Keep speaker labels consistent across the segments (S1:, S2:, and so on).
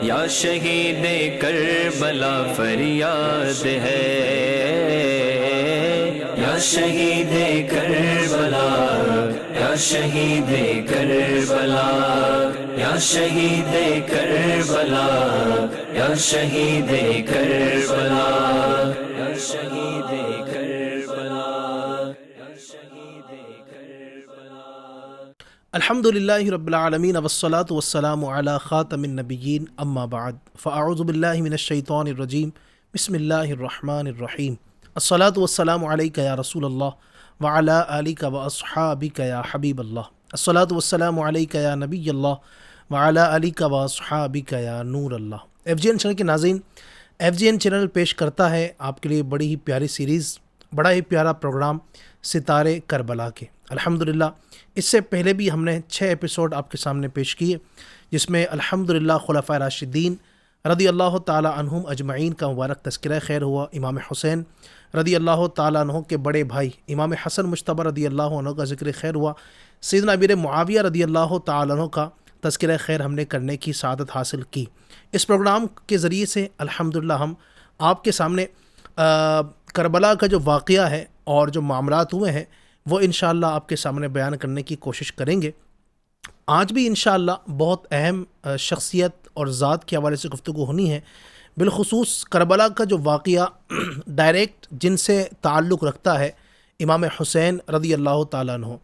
S1: یا شہید کربلا فریاد ہے، یا شہید کربلا، یا شہید کربلا، یا شہید کربلا، یا شہید کربلا، یا شہید کربلا، یا شہید کربلا۔
S2: الحمدللہ رب العالمین والصلاة والسلام علی خاتم النبیین اما بعد فاعوذ باللہ من الشیطان الرجیم بسم اللہ الرحمن الرحیم الصلاة والسلام علیک یا رسول اللہ وعلی آلک واصحابک یا حبیب اللہ، الصلاة والسلام علیک یا نبی اللہ وعلی آلک واصحابک یا نور اللہ۔ ایف جی این چینل کے ناظرین، ایف جی این چینل پیش کرتا ہے آپ کے لیے بڑی ہی پیاری سیریز، بڑا ہی پیارا پروگرام ستارے کربلا کے۔ الحمدللہ اس سے پہلے بھی ہم نے 6 ایپیسوڈ آپ کے سامنے پیش کیے، جس میں الحمدللہ خلفائے راشدین رضی اللہ تعالی عنہم اجمعین کا مبارک تذکرہ خیر ہوا، امام حسین رضی اللہ تعالیٰ عنہ کے بڑے بھائی امام حسن مجتبی رضی اللہ عنہ کا ذکر خیر ہوا، سیدنا امیر معاویہ رضی اللہ تعالیٰ عنہ کا تذکرہ خیر ہم نے کرنے کی سعادت حاصل کی۔ اس پروگرام کے ذریعے سے الحمدللہ ہم آپ کے سامنے کربلا کا جو واقعہ ہے اور جو معاملات ہوئے ہیں وہ انشاءاللہ آپ کے سامنے بیان کرنے کی کوشش کریں گے۔ آج بھی انشاءاللہ بہت اہم شخصیت اور ذات کے حوالے سے گفتگو ہونی ہے، بالخصوص کربلا کا جو واقعہ ڈائریکٹ جن سے تعلق رکھتا ہے امام حسین رضی اللہ تعالیٰ عنہ،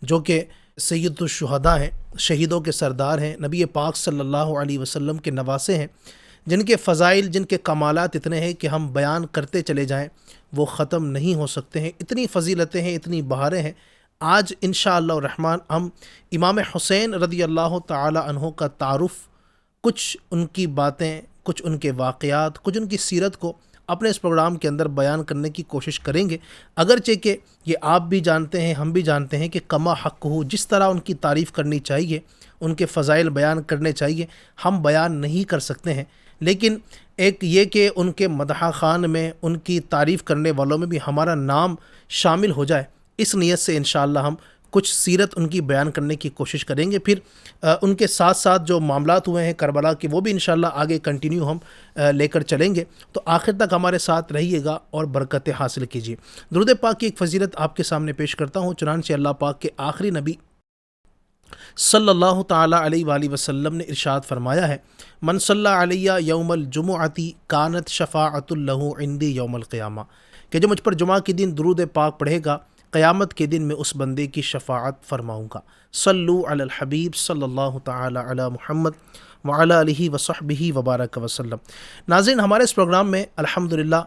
S2: جو کہ سید الشہداء ہیں، شہیدوں کے سردار ہیں، نبی پاک صلی اللہ علیہ وسلم کے نواسے ہیں، جن کے فضائل، جن کے کمالات اتنے ہیں کہ ہم بیان کرتے چلے جائیں وہ ختم نہیں ہو سکتے ہیں، اتنی فضیلتیں ہیں، اتنی بہاریں ہیں۔ آج انشاءاللہ الرحمن ہم امام حسین رضی اللہ تعالی عنہ کا تعارف، کچھ ان کی باتیں، کچھ ان کے واقعات، کچھ ان کی سیرت کو اپنے اس پروگرام کے اندر بیان کرنے کی کوشش کریں گے، اگرچہ کہ یہ آپ بھی جانتے ہیں، ہم بھی جانتے ہیں کہ کما حق ہو، جس طرح ان کی تعریف کرنی چاہیے، ان کے فضائل بیان کرنے چاہیے، ہم بیان نہیں کر سکتے ہیں، لیکن ایک یہ کہ ان کے مدح خان میں، ان کی تعریف کرنے والوں میں بھی ہمارا نام شامل ہو جائے، اس نیت سے انشاءاللہ ہم کچھ سیرت ان کی بیان کرنے کی کوشش کریں گے۔ پھر ان کے ساتھ ساتھ جو معاملات ہوئے ہیں کربلا کے وہ بھی انشاءاللہ آگے کنٹینیو ہم لے کر چلیں گے، تو آخر تک ہمارے ساتھ رہیے گا اور برکتیں حاصل کیجیے۔ درود پاک کی ایک فضیلت آپ کے سامنے پیش کرتا ہوں، چنانچہ اللہ پاک کے آخری نبی صلی اللہ تعالیٰ علیہ وآلہ وسلم نے ارشاد فرمایا ہے، من صلی علیہ یوم الجمعۃ کانت شفاعۃ لہ عندی یوم القیامہ، کہ جو مجھ پر جمعہ کے دن درود پاک پڑھے گا قیامت کے دن میں اس بندے کی شفاعت فرماؤں گا۔ صلو علی الحبیب صلی اللہ تعالی علی محمد وعلی آلہ وصحبہ وبارک وسلم۔ ناظرین، ہمارے اس پروگرام میں الحمدللہ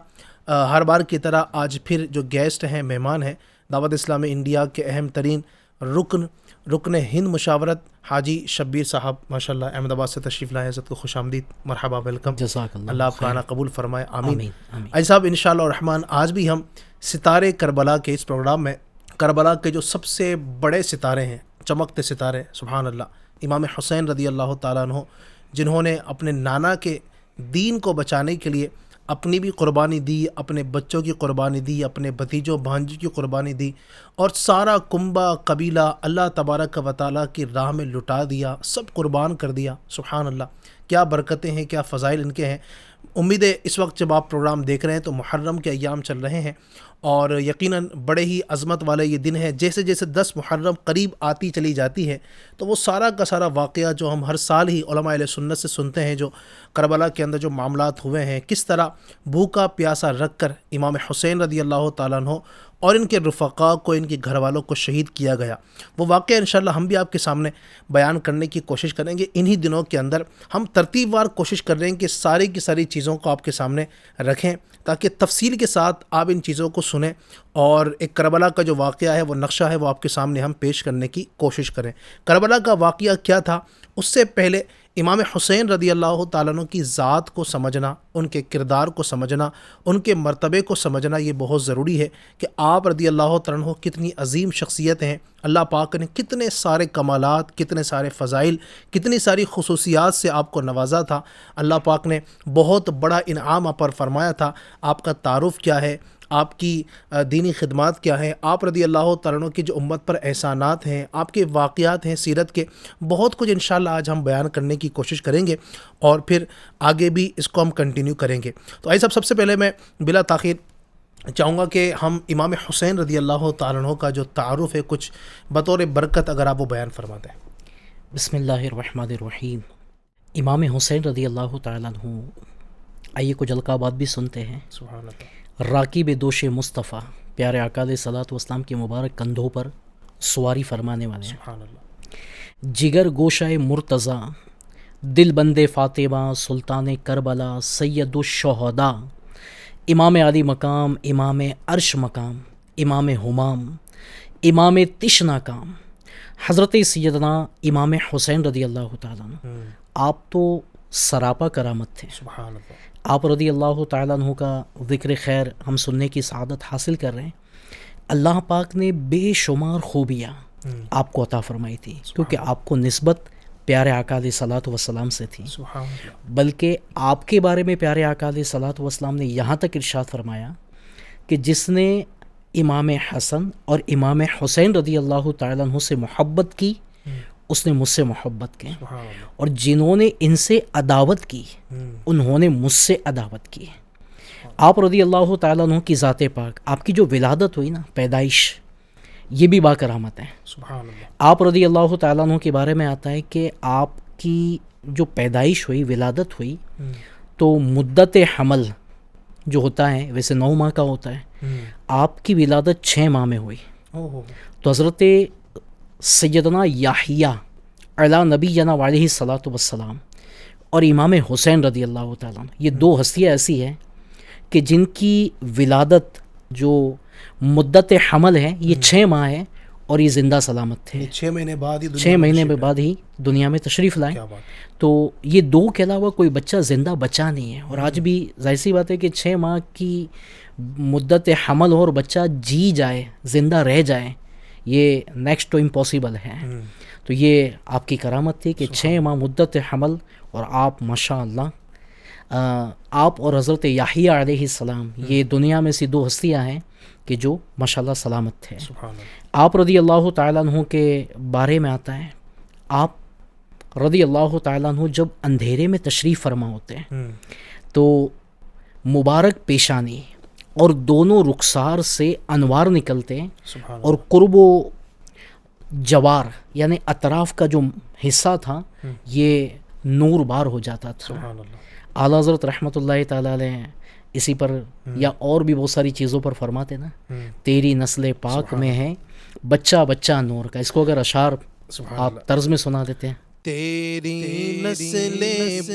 S2: ہر بار کی طرح آج پھر جو گیسٹ ہیں، مہمان ہیں، دعوت اسلامی انڈیا کے اہم ترین رکن ہند مشاورت حاجی شبیر صاحب، ماشاءاللہ احمد آباد سے تشریف لائے، حضرت کو خوش آمدید، مرحبا، ویلکم،
S3: جزاک
S2: اللہ آپ کا آنا قبول فرمائے، آمین۔
S3: آمین۔
S2: آج صاحب انشاءاللہ الرحمن آج بھی ہم ستارے کربلا کے اس پروگرام میں کربلا کے جو سب سے بڑے ستارے ہیں، چمکتے ستارے، سبحان اللہ، امام حسین رضی اللہ تعالیٰ عنہ، جنہوں نے اپنے نانا کے دین کو بچانے کے لیے اپنی بھی قربانی دی، اپنے بچوں کی قربانی دی، اپنے بھتیجوں بھانجوں کی قربانی دی، اور سارا کنبہ قبیلہ اللہ تبارک و تعالیٰ کی راہ میں لٹا دیا، سب قربان کر دیا، سبحان اللہ، کیا برکتیں ہیں، کیا فضائل ان کے ہیں۔ امید ہے اس وقت جب آپ پروگرام دیکھ رہے ہیں تو محرم کے ایام چل رہے ہیں، اور یقیناً بڑے ہی عظمت والے یہ دن ہے۔ جیسے جیسے 10 محرم قریب آتی چلی جاتی ہے تو وہ سارا کا سارا واقعہ جو ہم ہر سال ہی علماء اہل سنت سے سنتے ہیں، جو کربلا کے اندر جو معاملات ہوئے ہیں، کس طرح بھوکا پیاسا رکھ کر امام حسین رضی اللہ تعالیٰ عنہ اور ان کے رفقاء کو، ان کے گھر والوں کو شہید کیا گیا، وہ واقعہ انشاءاللہ ہم بھی آپ کے سامنے بیان کرنے کی کوشش کریں گے۔ انہی دنوں کے اندر ہم ترتیب وار کوشش کر رہے ہیں کہ ساری کی ساری چیزوں کو آپ کے سامنے رکھیں، تاکہ تفصیل کے ساتھ آپ ان چیزوں کو سنیں، اور ایک کربلا کا جو واقعہ ہے، وہ نقشہ ہے، وہ آپ کے سامنے ہم پیش کرنے کی کوشش کریں۔ کربلا کا واقعہ کیا تھا، اس سے پہلے امام حسین رضی اللہ تعالیٰ عنہ کی ذات کو سمجھنا، ان کے کردار کو سمجھنا، ان کے مرتبے کو سمجھنا، یہ بہت ضروری ہے کہ آپ رضی اللہ تعالیٰ عنہ کتنی عظیم شخصیت ہیں، اللہ پاک نے کتنے سارے کمالات، کتنے سارے فضائل، کتنی ساری خصوصیات سے آپ کو نوازا تھا، اللہ پاک نے بہت بڑا انعام آپ پر فرمایا تھا۔ آپ کا تعارف کیا ہے، آپ کی دینی خدمات کیا ہیں، آپ رضی اللہ تعالیٰ عنہ کی جو امت پر احسانات ہیں، آپ کے واقعات ہیں سیرت کے، بہت کچھ انشاءاللہ آج ہم بیان کرنے کی کوشش کریں گے اور پھر آگے بھی اس کو ہم کنٹینیو کریں گے۔ تو آئیے سب سے پہلے میں بلا تاخیر چاہوں گا کہ ہم امام حسین رضی اللہ تعالیٰ عنہ کا جو تعارف ہے کچھ بطور برکت اگر آپ وہ بیان فرما دیں۔
S3: بسم اللہ الرحمن الرحیم۔ امام حسین رضی اللہ تعالیٰ عنہ، آئیے کچھ القابات بھی سنتے ہیں۔
S2: سبحان اللہ۔
S3: راکب دوش مصطفیٰ، پیارے آقا علیہ الصلوۃ والسلام کے مبارک کندھوں پر سواری فرمانے والے ہیں۔
S2: سبحان اللہ۔
S3: جگر گوشہ مرتضیٰ، دل بند فاطمہ، سلطان کربلا، سید الشہداء، امام علی مقام، امام عرش مقام، امام ہمام، امام تشنا کام، حضرت سیدنا امام حسین رضی اللہ تعالیٰ عنہ، آپ تو سراپا کرامت تھے۔
S2: سبحان اللہ۔
S3: آپ رضی اللہ تعالیٰ عنہ کا ذکر خیر ہم سننے کی سعادت حاصل کر رہے ہیں۔ اللہ پاک نے بے شمار خوبیاں آپ کو عطا فرمائی تھی، کیونکہ آپ کو نسبت پیارے آقا علیہ الصلوۃ والسلام سے تھی،
S2: سبحان اللہ۔
S3: بلکہ آپ کے بارے میں پیارے آقا علیہ الصلوۃ والسلام نے یہاں تک ارشاد فرمایا کہ جس نے امام حسن اور امام حسین رضی اللہ تعالیٰ عنہ سے محبت کی، اس نے مجھ سے محبت کی،
S2: سبحان اللہ۔
S3: اور جنہوں نے ان سے عداوت کی، انہوں نے مجھ سے عداوت کی۔ آپ رضی اللہ تعالیٰ عنہ کی ذات پاک، آپ کی جو ولادت ہوئی نا، پیدائش، یہ بھی با کرامت ہے۔
S2: سبحان اللہ۔
S3: آپ رضی اللہ تعالیٰ عنہ کے بارے میں آتا ہے کہ آپ کی جو پیدائش ہوئی، ولادت ہوئی، تو مدت حمل جو ہوتا ہے ویسے 9 ماہ کا ہوتا ہے، آپ کی ولادت 6 ماہ میں ہوئی۔ تو حضرت سیدنا یحییٰ علی نبینا علیہ الصلوۃ والسلام اور امام حسین رضی اللہ تعالیٰ عنہ، یہ 2 ہستیاں ایسی ہیں کہ جن کی ولادت جو مدت حمل ہے یہ 6 ماہ ہے، اور یہ زندہ سلامت تھے۔
S2: 6 مہینے بعد ہی
S3: 6 مہینے بعد ہی دنیا میں تشریف لائے۔
S2: کیا بات۔
S3: تو یہ 2 کے علاوہ کوئی بچہ زندہ بچا نہیں ہے، اور آج بھی ظاہر سی بات ہے کہ 6 ماہ کی مدت حمل ہو اور بچہ جی جائے، زندہ رہ جائے، یہ نیکسٹ ٹو امپاسبل ہے۔ تو یہ آپ کی کرامت تھی کہ 6 ماہ مدت حمل، اور آپ ماشاء اللہ، آپ اور حضرت یحییٰ علیہ السلام، یہ دنیا میں سے 2 ہستیاں ہیں کہ جو ماشاء اللہ سلامت تھے۔
S2: سبحان اللہ۔
S3: آپ رضی اللہ تعالیٰ عنہ کے بارے میں آتا ہے، آپ رضی اللہ تعالیٰ عنہ جب اندھیرے میں تشریف فرما ہوتے ہیں تو مبارک پیشانی اور دونوں رخسار سے انوار نکلتے ہیں،
S2: سبحان
S3: اور قرب و جوار یعنی اطراف کا جو حصہ تھا یہ نور بار ہو جاتا تھا۔
S2: سبحان اللہ۔
S3: اعلیٰ حضرت رحمۃ اللہ تعالیٰ علیہ اسی پر یا اور بھی بہت ساری چیزوں پر فرماتے نا، تیری نسل پاک میں ہے بچہ بچہ نور کا۔ اس کو اگر اشعار آپ طرز میں سنا دیتے ہیں۔
S2: تیری نسل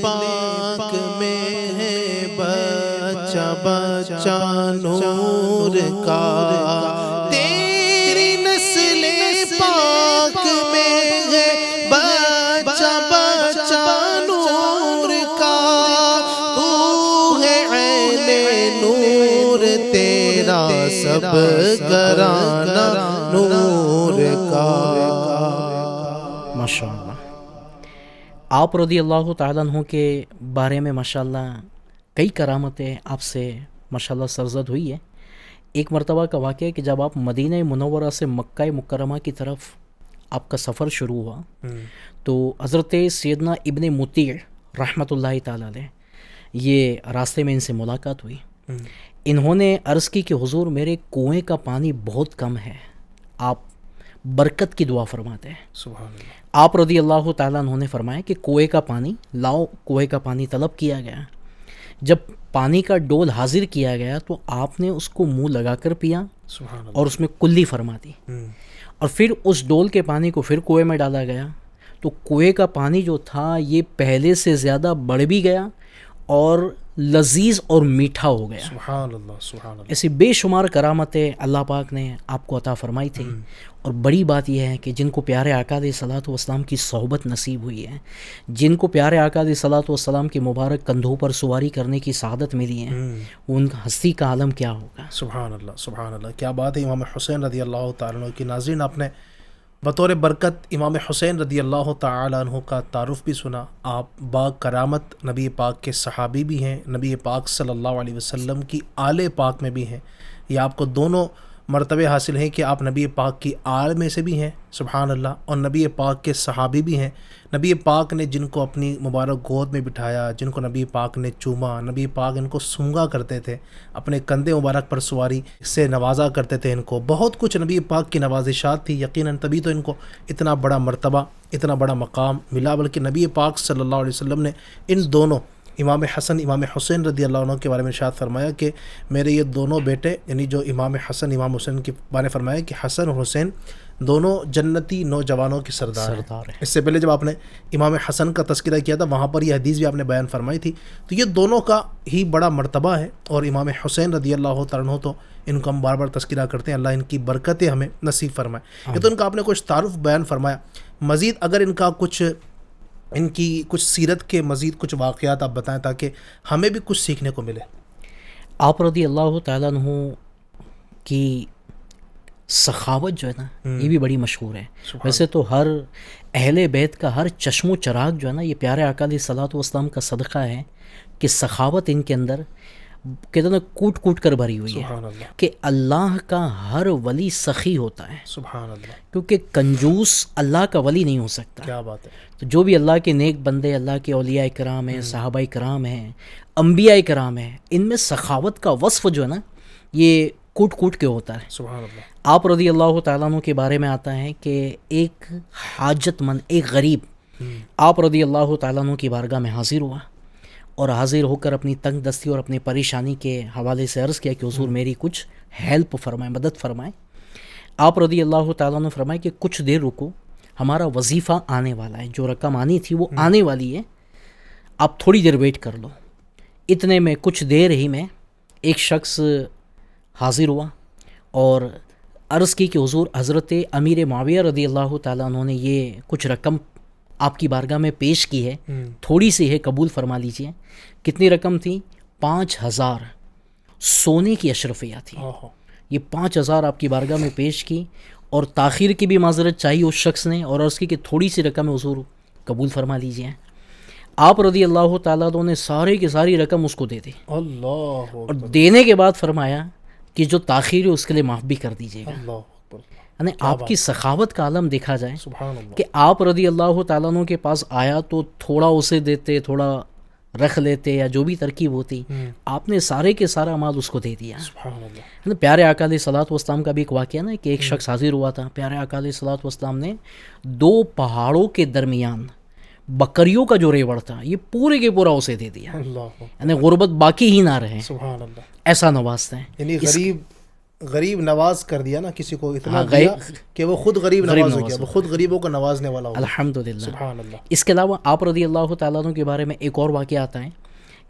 S2: پاک میں ہے بچہ بچہ نور کا، تیری نسل پاک میں ہے بچہ بچہ نور کا، تو ہے عین نور تیرا سب گرانہ نور کا۔
S3: ماشاء اللہ۔ آپ رضی اللہ تعالیٰ عنہ کے بارے میں ماشاء اللہ کئی کرامتیں آپ سے ماشاء اللہ سرزد ہوئی ہے۔ ایک مرتبہ کا واقعہ ہے کہ جب آپ مدینہ منورہ سے مکہ مکرمہ کی طرف آپ کا سفر شروع ہوا تو حضرت سیدنا ابن مطیع رحمۃ اللہ تعالیٰ علیہ، یہ راستے میں ان سے ملاقات ہوئی۔ انہوں نے عرض کی کہ حضور میرے کنویں کا پانی بہت کم ہے، آپ برکت کی دعا فرماتے ہیں۔
S2: سبحان اللہ۔
S3: آپ رضی اللہ تعالیٰ عنہ نے فرمایا کہ کنویں کا پانی لاؤ۔ کنویں کا پانی طلب کیا گیا، جب پانی کا ڈول حاضر کیا گیا تو آپ نے اس کو منہ لگا کر پیا
S2: سبحان اللہ۔
S3: اور اس میں کلی فرما دی، اور پھر اس ڈول کے پانی کو پھر کنویں میں ڈالا گیا تو کنویں کا پانی جو تھا یہ پہلے سے زیادہ بڑھ بھی گیا اور لذیذ اور میٹھا ہو گیا۔
S2: سبحان اللہ۔ سبحان اللہ۔
S3: ایسی بے شمار کرامتیں اللہ پاک نے آپ کو عطا فرمائی تھی، اور بڑی بات یہ ہے کہ جن کو پیارے آقا علیہ الصلوۃ والسلام کی صحبت نصیب ہوئی ہے، جن کو پیارے آقا علیہ الصلوۃ والسلام کے مبارک کندھوں پر سواری کرنے کی سعادت ملی ہے، ان ہستی کا عالم کیا ہوگا۔
S2: سبحان اللہ۔ سبحان اللہ۔ کیا بات ہے۔ امام حسین رضی اللہ تعالیٰ عنہ کی ناظرین، آپ نے بطور برکت امام حسین رضی اللہ تعالیٰ عنہ کا تعارف بھی سنا۔ آپ با کرامت نبی پاک کے صحابی بھی ہیں، نبی پاک صلی اللہ علیہ وسلم کی آل پاک میں بھی ہیں، یہ آپ کو دونوں مرتبے حاصل ہیں کہ آپ نبی پاک کی آل میں سے بھی ہیں سبحان اللہ، اور نبی پاک کے صحابی بھی ہیں. نبی پاک نے جن کو اپنی مبارک گود میں بٹھایا، جن کو نبی پاک نے چوما، نبی پاک ان کو سونگا کرتے تھے، اپنے کندھے مبارک پر سواری سے نوازا کرتے تھے. ان کو بہت کچھ نبی پاک کی نوازشات تھی، یقیناً تبھی تو ان کو اتنا بڑا مرتبہ، اتنا بڑا مقام ملا. بلکہ نبی پاک صلی اللہ علیہ وسلم نے ان دونوں امام حسن امام حسین رضی اللہ عنہ کے بارے میں ارشاد فرمایا کہ میرے یہ دونوں بیٹے، یعنی جو امام حسن امام حسین کے بارے میں فرمایا کہ حسن اور حسین دونوں جنتی نوجوانوں کے سردار ہیں. اس سے پہلے جب آپ نے امام حسن کا تذکرہ کیا تھا وہاں پر یہ حدیث بھی آپ نے بیان فرمائی تھی. تو یہ دونوں کا ہی بڑا مرتبہ ہے، اور امام حسین رضی اللہ تعالیٰ عنہ تو ان کو ہم بار بار تذکرہ کرتے ہیں، اللہ ان کی برکتیں ہمیں نصیب فرمائے. یہ تو ان کا آپ نے کچھ تعارف بیان فرمایا. مزید اگر ان کی کچھ سیرت کے مزید کچھ واقعات آپ بتائیں تاکہ ہمیں بھی کچھ سیکھنے کو ملے.
S3: آپ رضی اللہ تعالیٰ عنہ کی سخاوت جو ہے نا یہ بھی بڑی مشہور ہے. ویسے تو ہر اہل بیت کا ہر چشم و چراغ جو ہے نا یہ پیارے آقا علیہ الصلوۃ والسلام کا صدقہ ہے کہ سخاوت ان کے اندر کہتے ہیں کوٹ کوٹ کر بھری ہوئی ہے کہ اللہ کا ہر ولی سخی ہوتا ہے.
S2: سبحان اللہ.
S3: کیونکہ کنجوس اللہ کا ولی نہیں ہو سکتا.
S2: کیا بات ہے.
S3: تو جو بھی اللہ کے نیک بندے، اللہ کے اولیاء کرام ہیں، صحابہ کرام ہیں، انبیاء کرام ہیں، ان میں سخاوت کا وصف جو ہے نا یہ کوٹ کوٹ کے ہوتا ہے.
S2: سبحان اللہ.
S3: آپ رضی اللہ تعالیٰ عنہ کے بارے میں آتا ہے کہ ایک حاجت مند، ایک غریب آپ رضی اللہ تعالیٰ عنہ کی بارگاہ میں حاضر ہوا، اور حاضر ہو کر اپنی تنگ دستی اور اپنی پریشانی کے حوالے سے عرض کیا کہ حضور میری کچھ ہیلپ فرمائیں، مدد فرمائیں. آپ رضی اللہ تعالیٰ عنہ فرمائے کہ کچھ دیر رکو، ہمارا وظیفہ آنے والا ہے، جو رقم آنی تھی وہ آنے والی ہے، آپ تھوڑی دیر ویٹ کر لو. اتنے میں کچھ دیر ہی میں ایک شخص حاضر ہوا اور عرض کی کہ حضور حضرت امیر معاویہ رضی اللہ تعالیٰ عنہ نے یہ کچھ رقم آپ کی بارگاہ میں پیش کی ہے، تھوڑی سی ہے، قبول فرما لیجئے. کتنی رقم تھی؟ 5000 سونے کی اشرفیہ تھی. یہ 5000 آپ کی بارگاہ میں پیش کی، اور تاخیر کی بھی معذرت چاہیے اس شخص نے، اور عرض کی کہ تھوڑی سی رقم ہے حضور قبول فرما لیجئے. آپ رضی اللہ تعالیٰ عنہ نے سارے کی ساری رقم اس کو دے دی.
S2: اللہ.
S3: اور دینے کے بعد فرمایا کہ جو تاخیر ہے اس کے لیے معاف بھی کر دیجیے گا. یعنی آپ کی سخاوت کا عالم دیکھا جائے کہ آپ رضی اللہ تعالیٰ عنہ کے پاس آیا تو تھوڑا اسے دیتے، تھوڑا رکھ لیتے، یا جو بھی ترکیب ہوتی، آپ نے سارے کے سارا مال اس کو دے دیا. پیارے آقا علیہ الصلوۃ والسلام کا بھی ایک واقعہ نا کہ ایک شخص حاضر ہوا تھا، پیارے آقا علیہ الصلوۃ والسلام نے 2 پہاڑوں کے درمیان بکریوں کا جو ریوڑ تھا یہ پورے کے پورا اسے دے دیا. یعنی غربت باقی ہی نہ رہے، ایسا نوازتے ہیں.
S2: یعنی غریب نواز کر دیا نا کسی کو، اتنا دیا کہ وہ خود غریب نواز ہو گیا، وہ خود غریبوں کو نوازنے والا ہو.
S3: الحمدللہ.
S2: سبحان اللہ.
S3: اس کے علاوہ آپ رضی اللہ تعالیٰ عنہ کے بارے میں ایک اور واقعہ آتا ہے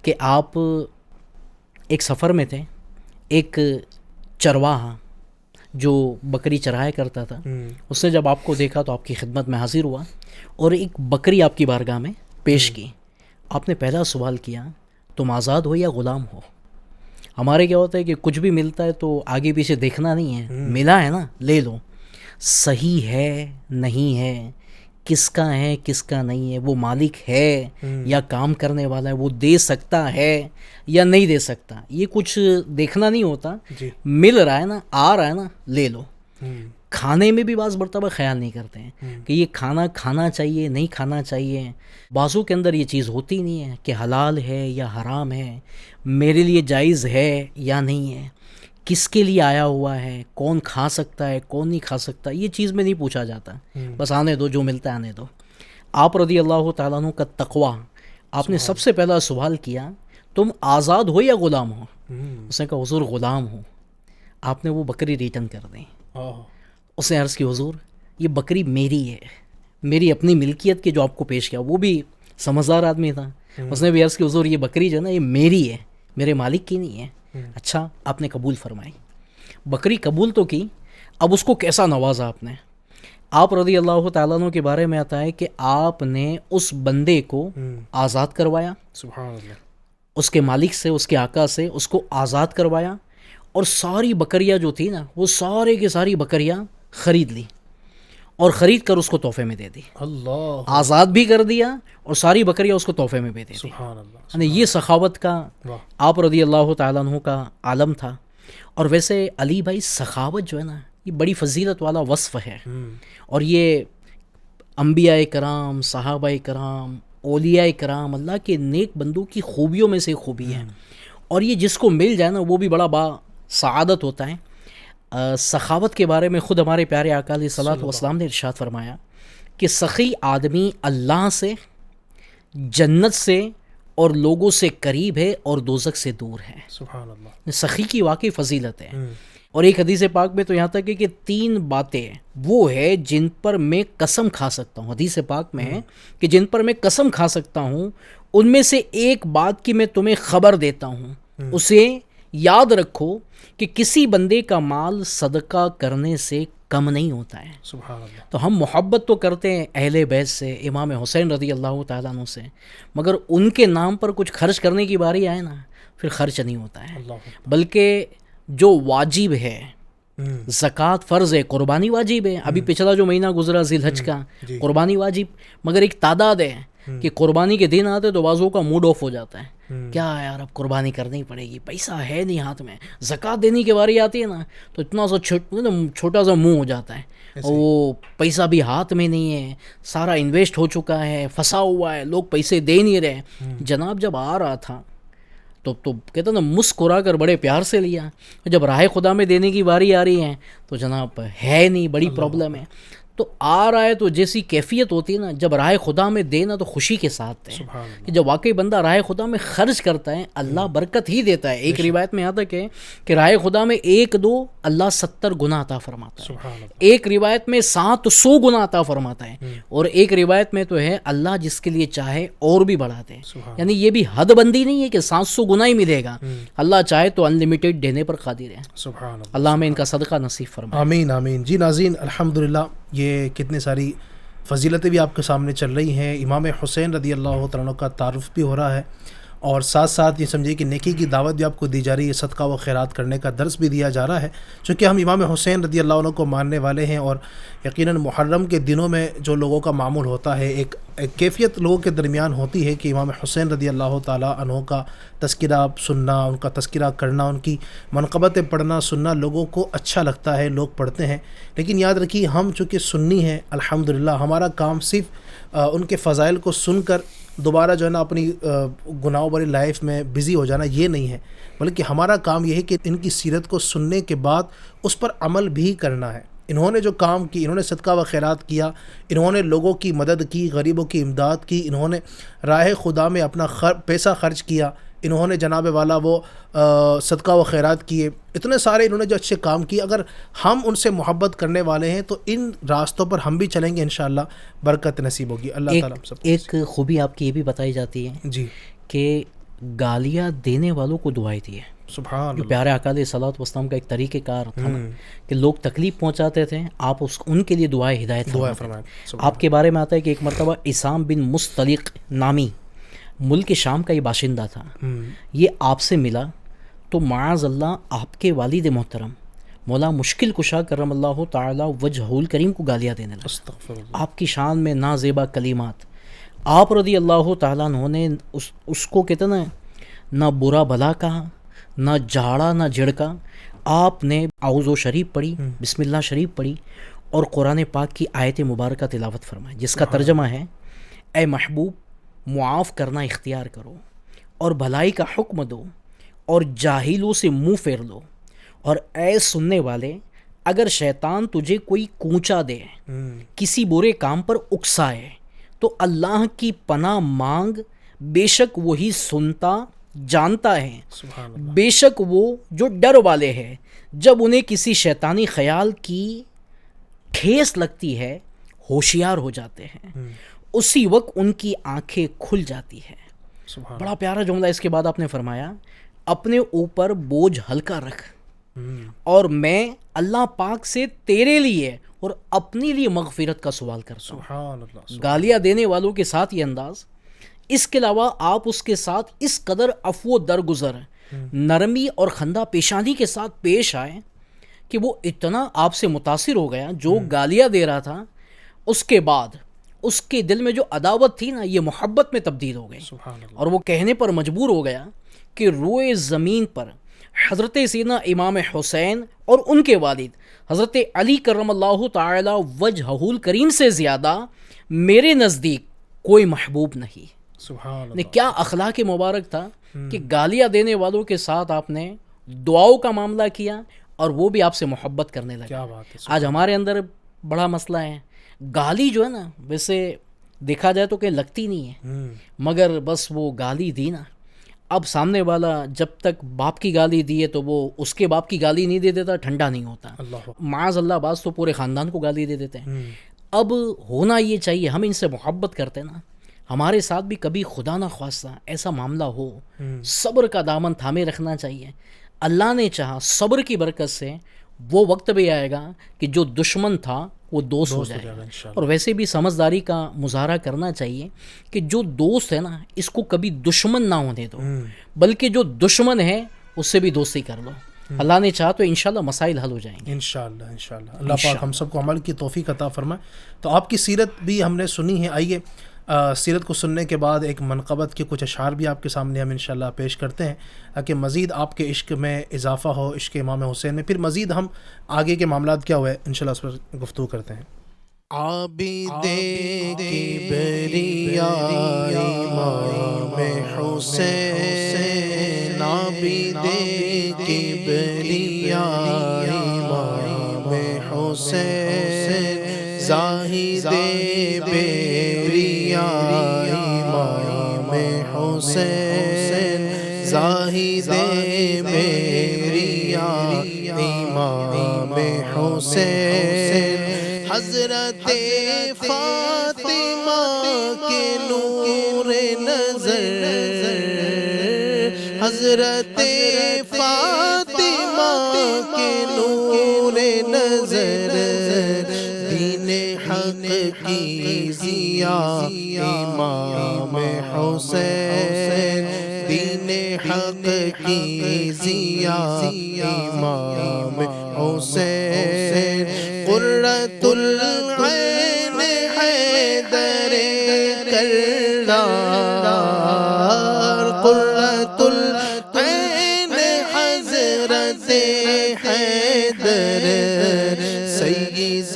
S3: کہ آپ ایک سفر میں تھے، ایک چرواہا جو بکری چرایا کرتا تھا اس نے جب آپ کو دیکھا تو آپ کی خدمت میں حاضر ہوا اور ایک بکری آپ کی بارگاہ میں پیش کی. آپ نے پہلا سوال کیا تم آزاد ہو یا غلام ہو؟ ہمارے کیا ہوتا ہے کہ کچھ بھی ملتا ہے تو آگے پیچھے دیکھنا نہیں ہے، ملا ہے نا لے لو. صحیح ہے نہیں ہے، کس کا ہے کس کا نہیں ہے، وہ مالک ہے یا کام کرنے والا ہے، وہ دے سکتا ہے یا نہیں دے سکتا، یہ کچھ دیکھنا نہیں ہوتا. مل رہا ہے نا، آ رہا ہے نا، لے لو. کھانے میں بھی بعض مرتبہ خیال نہیں کرتے ہیں کہ یہ کھانا کھانا چاہیے نہیں کھانا چاہیے. بعضوں کے اندر یہ چیز ہوتی نہیں ہے کہ حلال ہے یا حرام ہے، میرے لیے جائز ہے یا نہیں ہے، کس کے لیے آیا ہوا ہے، کون کھا سکتا ہے کون نہیں کھا سکتا، یہ چیز میں نہیں پوچھا جاتا. بس آنے دو، جو ملتا ہے آنے دو. آپ رضی اللہ تعالیٰ عنہ کا تقوی، آپ نے سب سے پہلا سوال کیا تم آزاد ہو یا غلام ہو؟ اس نے کہا حضور غلام ہو. آپ نے وہ بکری ریٹرن کر دیں. اس نے عرض کی حضور یہ بکری میری ہے، میری اپنی ملکیت کے جو آپ کو پیش کیا. وہ بھی سمجھدار آدمی تھا، اس نے بھی عرض کی حضور یہ بکری جو ہے نا یہ میری ہے، میرے مالک کی نہیں ہے. اچھا آپ نے قبول فرمائی. بکری قبول تو کی، اب اس کو کیسا نوازا آپ نے. آپ رضی اللہ تعالیٰ عنہ کے بارے میں آتا ہے کہ آپ نے اس بندے کو آزاد کروایا،
S2: سبحان اللہ،
S3: اس کے مالک سے، اس کے آقا سے اس کو آزاد کروایا، اور ساری بکریاں جو تھی نا وہ سارے کی ساری بکریاں خرید لی اور خرید کر اس کو تحفے میں دے دی.
S2: اللہ،
S3: آزاد بھی کر دیا اور ساری بکریاں اس کو تحفے میں بھی دے دی.
S2: سبحان اللہ.
S3: یعنی یہ سخاوت کا آپ رضی اللہ تعالیٰ عنہ کا عالم تھا. اور ویسے علی بھائی سخاوت جو ہے نا یہ بڑی فضیلت والا وصف ہے، اور یہ انبیاء کرام، صحابہ کرام، اولیاء کرام، اللہ کے نیک بندوں کی خوبیوں میں سے خوبی ہے، اور یہ جس کو مل جائے نا وہ بھی بڑا سعادت ہوتا ہے۔ سخاوت کے بارے میں خود ہمارے پیارے آقا علیہ الصلوۃ والسلام نے ارشاد فرمایا کہ سخی آدمی اللہ سے، جنت سے اور لوگوں سے قریب ہے اور دوزخ سے دور ہے۔
S2: سبحان اللہ۔
S3: سخی کی واقعی فضیلت ہے۔ اور ایک حدیث پاک میں تو یہاں تک ہے کہ 3 باتیں وہ ہے جن پر میں قسم کھا سکتا ہوں، حدیث پاک میں ہے کہ جن پر میں قسم کھا سکتا ہوں، ان میں سے ایک بات کی میں تمہیں خبر دیتا ہوں، اسے یاد رکھو کہ کسی بندے کا مال صدقہ کرنے سے کم نہیں ہوتا ہے۔
S2: سبحان اللہ۔
S3: تو ہم محبت تو کرتے ہیں اہل بیت سے، امام حسین رضی اللہ تعالیٰ عنہ سے، مگر ان کے نام پر کچھ خرچ کرنے کی باری آئے نا پھر خرچ نہیں ہوتا ہے، بلکہ جو واجب ہے، زکوٰۃ فرض ہے، قربانی واجب ہے۔ ابھی پچھلا جو مہینہ گزرا ذی الحج کا، قربانی واجب، مگر ایک تعداد ہے کہ قربانی کے دن آتے تو بعضوں کا موڈ آف ہو جاتا ہے، کیا یار اب قربانی کرنی پڑے گی، پیسہ ہے نہیں ہاتھ میں، زکوٰۃ دینے کی باری آتی ہے نا تو اتنا سا چھوٹا سا منہ ہو جاتا ہے، وہ پیسہ بھی ہاتھ میں نہیں ہے، سارا انویسٹ ہو چکا ہے، پھنسا ہوا ہے، لوگ پیسے دے نہیں رہے۔ جناب جب آ رہا تھا تو کہتا نا مسکرا کر بڑے پیار سے لیا، جب راہ خدا میں دینے کی باری آ رہی ہے تو جناب ہے نہیں، بڑی پرابلم ہے۔ تو آ رہا ہے تو جیسی کیفیت ہوتی ہے نا جب راہ خدا میں دینا تو خوشی کے ساتھ ہے کہ جب واقعی بندہ راہ خدا میں خرچ کرتا ہے اللہ برکت ہی دیتا ہے۔ ایک روایت میں آتا ہے کہ راہ خدا میں 1 2 اللہ 70 گنا عطا فرماتا ہے، ایک روایت میں 700 گنا عطا فرماتا ہے، اور ایک روایت میں تو ہے اللہ جس کے لیے چاہے اور بھی بڑھا دے، یعنی یہ بھی حد بندی نہیں ہے کہ 700 گنا ہی ملے گا، اللہ چاہے تو انلمیٹڈ دینے پر قادر ہے۔
S2: سبحان اللہ۔
S3: اللہ ہمیں ان کا صدقہ نصیب فرمائے۔
S2: آمین آمین۔ جی ناظرین، الحمدللہ یہ کتنی ساری فضیلتیں بھی آپ کے سامنے چل رہی ہیں، امام حسین رضی اللہ تعالیٰ عنہ کا تعارف بھی ہو رہا ہے، اور ساتھ ساتھ یہ سمجھیے کہ نیکی کی دعوت بھی آپ کو دی جا رہی ہے، صدقہ و خیرات کرنے کا درس بھی دیا جا رہا ہے، چونکہ ہم امام حسین رضی اللہ عنہ کو ماننے والے ہیں، اور یقیناً محرم کے دنوں میں جو لوگوں کا معمول ہوتا ہے، ایک کیفیت لوگوں کے درمیان ہوتی ہے کہ امام حسین رضی اللہ تعالیٰ عنہ کا تذکرہ سننا، ان کا تذکرہ کرنا، ان کی منقبتیں پڑھنا سننا لوگوں کو اچھا لگتا ہے، لوگ پڑھتے ہیں، لیکن یاد رکھیے ہم چونکہ سنی ہیں الحمدللہ، ہمارا کام صرف ان کے فضائل کو سن کر دوبارہ جو ہے نا اپنی گناہوں بھری لائف میں بزی ہو جانا یہ نہیں ہے، بلکہ ہمارا کام یہ ہے کہ ان کی سیرت کو سننے کے بعد اس پر عمل بھی کرنا ہے۔ انہوں نے جو کام کی، انہوں نے صدقہ و خیرات کیا، انہوں نے لوگوں کی مدد کی، غریبوں کی امداد کی، انہوں نے راہ خدا میں اپنا پیسہ خرچ کیا، انہوں نے جناب والا وہ صدقہ و خیرات کیے، اتنے سارے انہوں نے جو اچھے کام کیے، اگر ہم ان سے محبت کرنے والے ہیں تو ان راستوں پر ہم بھی چلیں گے، انشاءاللہ برکت نصیب ہوگی۔ اللہ تعالیٰ ہم سب کو۔
S3: ایک خوبی آپ کی یہ بھی بتائی جاتی ہے
S2: جی،
S3: کہ گالیاں دینے والوں کو دعائیں دی ہے۔
S2: سبحان
S3: جو
S2: اللہ۔
S3: پیارے آقا علیہ الصلوۃ والسلام کا ایک طریقہ کار تھا نا کہ لوگ تکلیف پہنچاتے تھے، آپ ان کے لیے دعائیں ہدایت
S2: دعا
S3: فرماتے
S2: فرمائیں۔
S3: تھے۔ آپ کے بارے میں آتا ہے کہ ایک مرتبہ عصام بن مستلق نامی ملک شام کا یہ باشندہ تھا، یہ آپ سے ملا تو معاذ اللہ آپ کے والد محترم مولا مشکل کشا کرم اللہ تعالی وجہ الکریم کو گالیاں دینے لگا،
S2: استغفر اللہ۔
S3: آپ کی شان میں نازیبا کلمات۔ آپ رضی اللہ تعالیٰ عنہ نے اس کو کہتے نا نہ برا بھلا کہا، نہ جھاڑا نہ جھڑکا، آپ نے اعوذ و شریف پڑھی، بسم اللہ شریف پڑھی، اور قرآن پاک کی آیت مبارکہ تلاوت فرمائی، جس کا ترجمہ ہے اے محبوب معاف کرنا اختیار کرو اور بھلائی کا حکم دو اور جاہلوں سے منہ پھیر لو، اور اے سننے والے اگر شیطان تجھے کوئی کوچا دے، کسی برے کام پر اکسائے تو اللہ کی پناہ مانگ، بے شک وہی سنتا جانتا ہے،
S2: سبحان اللہ۔
S3: بے شک وہ جو ڈر والے ہیں جب انہیں کسی شیطانی خیال کی ٹھیس لگتی ہے ہوشیار ہو جاتے ہیں، اسی وقت ان کی آنکھیں کھل جاتی ہے۔
S2: سبحان
S3: بڑا پیارا جملہ اس کے بعد آپ نے فرمایا اپنے اوپر بوجھ ہلکا رکھ اور میں اللہ پاک سے تیرے لیے اور اپنے لیے مغفرت کا سوال کرتا ہوں۔
S2: سبحان اللہ۔
S3: گالیاں دینے والوں کے ساتھ یہ انداز، اس کے علاوہ آپ اس کے ساتھ اس قدر عفو و درگزر، نرمی اور خندہ پیشانی کے ساتھ پیش آئے کہ وہ اتنا آپ سے متاثر ہو گیا، جو گالیاں دے رہا تھا اس کے بعد اس کے دل میں جو عداوت تھی نا یہ محبت میں تبدیل ہو گئی،
S2: سبحان اللہ۔
S3: اور وہ کہنے پر مجبور ہو گیا کہ روئے زمین پر حضرت سیدنا امام حسین اور ان کے والد حضرت علی کرم اللہ تعالی وجہہ الکریم سے زیادہ میرے نزدیک کوئی محبوب نہیں.
S2: سبحان
S3: نے کیا اخلاق مبارک تھا کہ گالیاں دینے والوں کے ساتھ آپ نے دعاؤں کا معاملہ کیا اور وہ بھی آپ سے محبت کرنے لگے.
S2: کیا بات ہے.
S3: آج ہمارے اندر بڑا مسئلہ ہے, گالی جو ہے نا ویسے دیکھا جائے تو کہ لگتی نہیں ہے, مگر بس وہ گالی دی نا, اب سامنے والا جب تک باپ کی گالی دی ہے تو وہ اس کے باپ کی گالی نہیں دے دیتا, ٹھنڈا نہیں ہوتا. معاذ اللہ بعض تو پورے خاندان کو گالی دے دیتے ہیں. اب ہونا یہ چاہیے, ہم ان سے محبت کرتے نا, ہمارے ساتھ بھی کبھی خدا نہ خواستہ ایسا معاملہ ہو, صبر کا دامن تھامے رکھنا چاہیے. اللہ نے چاہا صبر کی برکت سے وہ وقت بھی آئے گا کہ جو دشمن تھا وہ دوست ہو جائے گا. اور ویسے بھی سمجھداری کا مظاہرہ کرنا چاہیے کہ جو دوست ہے نا اس کو کبھی دشمن نہ ہونے دو, بلکہ جو دشمن ہے اس سے بھی دوستی کر لو. اللہ نے چاہا تو انشاءاللہ مسائل حل ہو جائیں گے
S2: انشاءاللہ. اللہ پاک ہم سب کو عمل کی توفیق عطا فرمائے. تو آپ کی سیرت بھی ہم نے سنی ہے, آئیے سیرت کو سننے کے بعد ایک منقبت کے کچھ اشعار بھی آپ کے سامنے ہم انشاءاللہ پیش کرتے ہیں تاکہ مزید آپ کے عشق میں اضافہ ہو, عشق امام حسین میں. پھر مزید ہم آگے کے معاملات کیا ہوئے انشاءاللہ اس پر گفتگو کرتے ہیں. عابد کبریا امام حسین, عابد کبریا امام حسین, زاہد بیریا امام حسین, زاہد بیریا امام حسین, حضرت فاطمہ کے نور نظر, حضرت فاطمہ کے نور نظر, دین حق کی ضیا امام حسین, دین حق کی ضیا امام حسین, قرۃ العین حیدر کرار, قرۃ العین حضرت حیدر, سید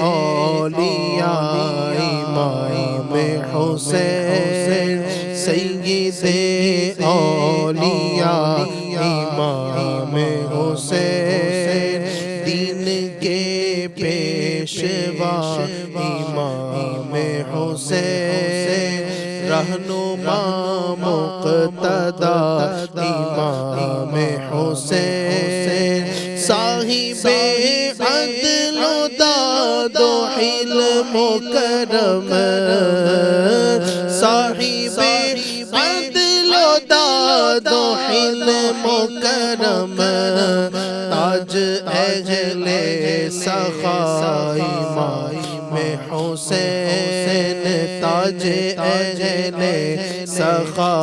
S2: اولیاء امام حسین, سید اولیاء امام حسین, دین کے پیشوا امام حسین, رہنما مقتدا امام حسین, صاحب عدل و داد و حلم و کرم, صاحب عدل و داد و حلم و کرم, تاج اہل سخا امام حسین, تاج اہل سخا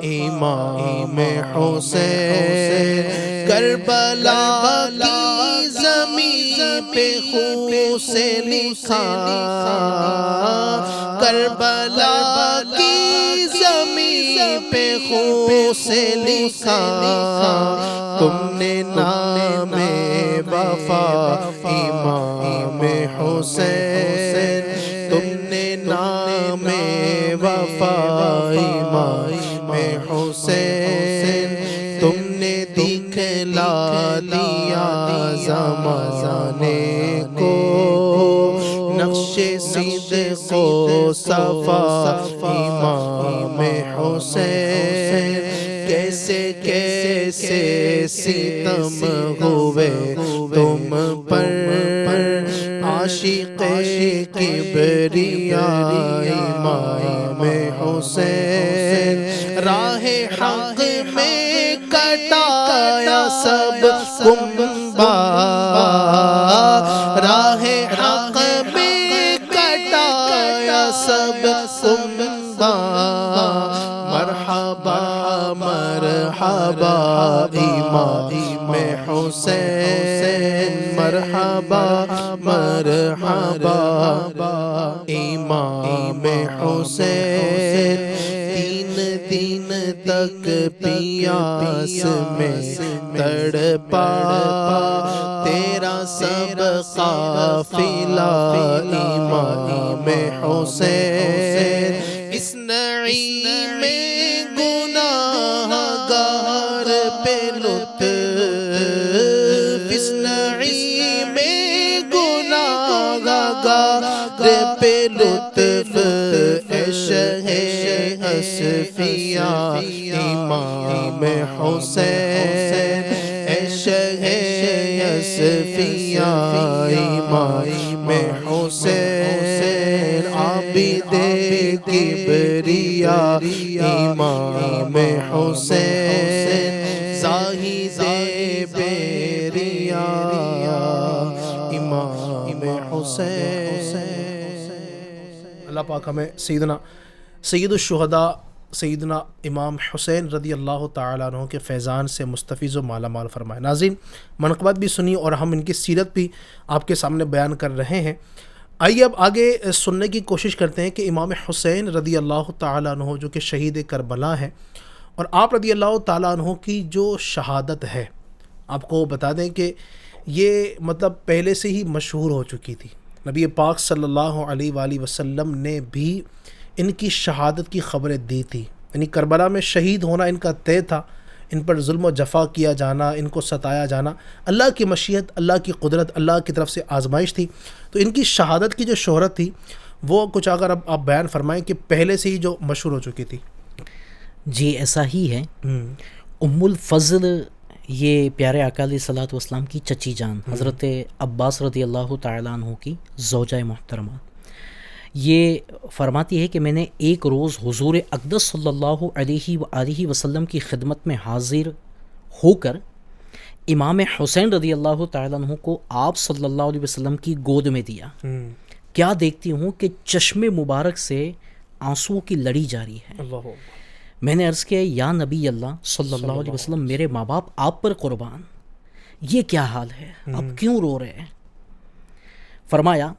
S2: امام حسین, کربلا کی زمین پہ خون سے لکھا, کربلا کی زمین پہ خون سے لکھا, تم نے نام وفا امام حسین, تم نے نام وفا امام حسین, تم نے دکھلا دیا زمانے کو نقش صدق و صفا امام حسین, کیسے کیسے ستم ہوئے تم پر, عاشق کبریا امام حسین, راہ حق میں کٹایا سب کنبہ, راہ حق میں کٹایا سب کنبہ, مرحبا مرحبا امام حسین, مرحبا مرحبا امام حسین, تین تک پیاس میں تڑپا تیرا سب قافلہ امام حسین اس نعیم گناہ گار پہ لطف اس نعیم گناہ گار پہ لطف شہ اصفیاء امام حسین شہ اصفیاء امام حسین عابد کبریاء امام حسین زاہد بیریا امام حسین۔ اللہ پاک ہمیں سید الشہداء سیدنا امام حسین رضی اللہ تعالیٰ عنہ کے فیضان سے مستفیض و مالا مال فرمائے۔ ناظرین، منقبت بھی سنی اور ہم ان کی سیرت بھی آپ کے سامنے بیان کر رہے ہیں۔ آئیے اب آگے سننے کی کوشش کرتے ہیں کہ امام حسین رضی اللہ تعالیٰ عنہ جو کہ شہید کربلا ہیں، اور آپ رضی اللہ تعالیٰ عنہ کی جو شہادت ہے، آپ کو بتا دیں کہ یہ مطلب پہلے سے ہی مشہور ہو چکی تھی۔ نبی پاک صلی اللہ علیہ وآلہ وسلم نے بھی ان کی شہادت کی خبریں دی تھی، یعنی کربلا میں شہید ہونا ان کا طے تھا، ان پر ظلم و جفا کیا جانا، ان کو ستایا جانا اللہ کی مشیت، اللہ کی قدرت، اللہ کی طرف سے آزمائش تھی۔ تو ان کی شہادت کی جو شہرت تھی وہ کچھ اگر اب آپ بیان فرمائیں کہ پہلے سے ہی جو مشہور ہو چکی تھی۔
S3: جی ایسا ہی ہے۔ ام الفضل یہ پیارے آقا علیہ الصلوۃ والسلام کی چچی جان حضرت عباس رضی اللہ تعالیٰ عنہ کی زوجہ محترمہ، یہ فرماتی ہے کہ میں نے ایک روز حضور اقدس صلی اللہ علیہ وآلہ وسلم کی خدمت میں حاضر ہو کر امام حسین رضی اللہ تعالیٰ عنہ کو آپ صلی اللہ علیہ وسلم کی گود میں دیا۔ کیا دیکھتی ہوں کہ چشم مبارک سے آنسو کی لڑی جاری ہے۔ میں نے عرض کیا یا نبی اللہ صلی اللہ علیہ وسلم، میرے ماں باپ آپ پر قربان، یہ کیا حال ہے، آپ کیوں رو رہے ہیں؟ فرمایا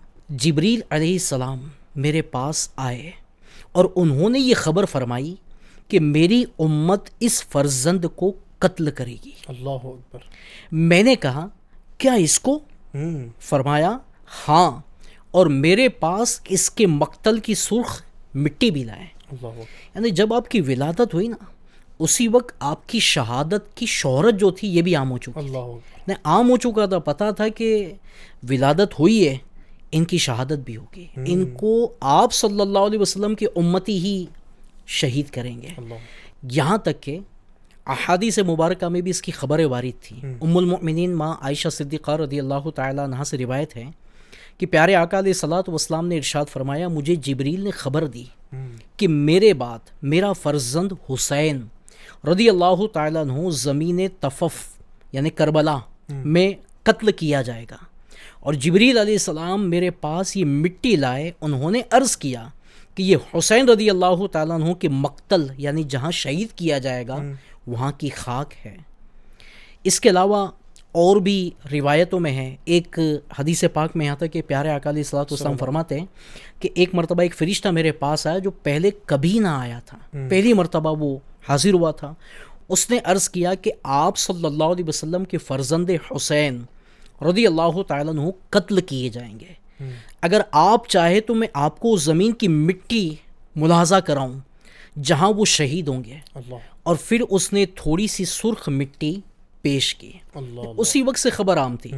S3: جبریل علیہ السلام میرے پاس آئے اور انہوں نے یہ خبر فرمائی کہ میری امت اس فرزند کو قتل کرے گی۔
S2: اللہ اکبر۔
S3: میں نے کہا کیا اس کو؟ فرمایا ہاں، اور میرے پاس اس کے مقتل کی سرخ مٹی بھی لائے۔ یعنی جب آپ کی ولادت ہوئی نا، اسی وقت آپ کی شہادت کی شہرت جو تھی یہ بھی عام ہو چکی تھی، عام ہو چکا تھا، پتہ تھا کہ ولادت ہوئی ہے، ان کی شہادت بھی ہوگی، ان کو آپ صلی اللہ علیہ وسلم کی امتی ہی شہید کریں گے۔ یہاں تک کہ احادیث مبارکہ میں بھی اس کی خبریں وارد تھی۔ ام المؤمنین ماں عائشہ صدیقہ رضی اللہ تعالیٰ عنہا سے روایت ہے کہ پیارے آقا علیہ الصلوۃ والسلام نے ارشاد فرمایا مجھے جبریل نے خبر دی کہ میرے بعد میرا فرزند حسین رضی اللہ تعالیٰ عنہ زمین طفف یعنی کربلا میں قتل کیا جائے گا، اور جبریل علیہ السلام میرے پاس یہ مٹی لائے، انہوں نے عرض کیا کہ یہ حسین رضی اللہ تعالیٰ عنہ کے مقتل یعنی جہاں شہید کیا جائے گا وہاں کی خاک ہے۔ اس کے علاوہ اور بھی روایتوں میں ہے، ایک حدیث پاک میں یہاں تک کہ پیارے آقا علیہ الصلوۃ والسلام فرماتے ہیں کہ ایک مرتبہ ایک فرشتہ میرے پاس آیا جو پہلے کبھی نہ آیا تھا، پہلی مرتبہ وہ حاضر ہوا تھا۔ اس نے عرض کیا کہ آپ صلی اللہ علیہ وسلم کے فرزند حسین رضی اللہ تعالیٰ عنہ قتل کیے جائیں گے، اگر آپ چاہے تو میں آپ کو زمین کی مٹی ملاحظہ کراؤں جہاں وہ شہید ہوں گے۔ اور پھر اس نے تھوڑی سی سرخ مٹی پیش کی، اسی وقت سے خبر عام تھی۔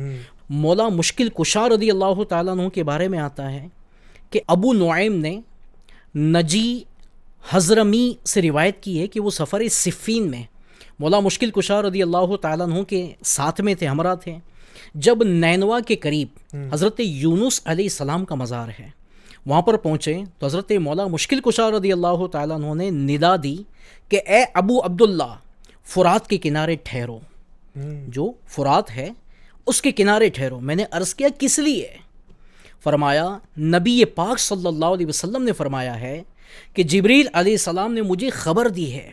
S3: مولا مشکل کشا رضی اللہ تعالیٰ عنہ کے بارے میں آتا ہے کہ ابو نعیم نے نجی حضرمی سے روایت کی ہے کہ وہ سفر صفین میں مولا مشکل کشا رضی اللہ تعالیٰ عنہ کے ساتھ میں تھے، ہمراہ تھے، جب نینوا کے قریب حضرت یونس علیہ السلام کا مزار ہے وہاں پر پہنچے تو حضرت مولا مشکل کشا رضی اللہ تعالیٰ عنہ نے ندا دی کہ اے ابو عبداللہ فرات کے کنارے ٹھہرو، جو فرات ہے اس کے کنارے ٹھہرو۔ میں نے عرض کیا کس لیے؟ فرمایا نبی پاک صلی اللہ علیہ وسلم نے فرمایا ہے کہ جبریل علیہ السلام نے مجھے خبر دی ہے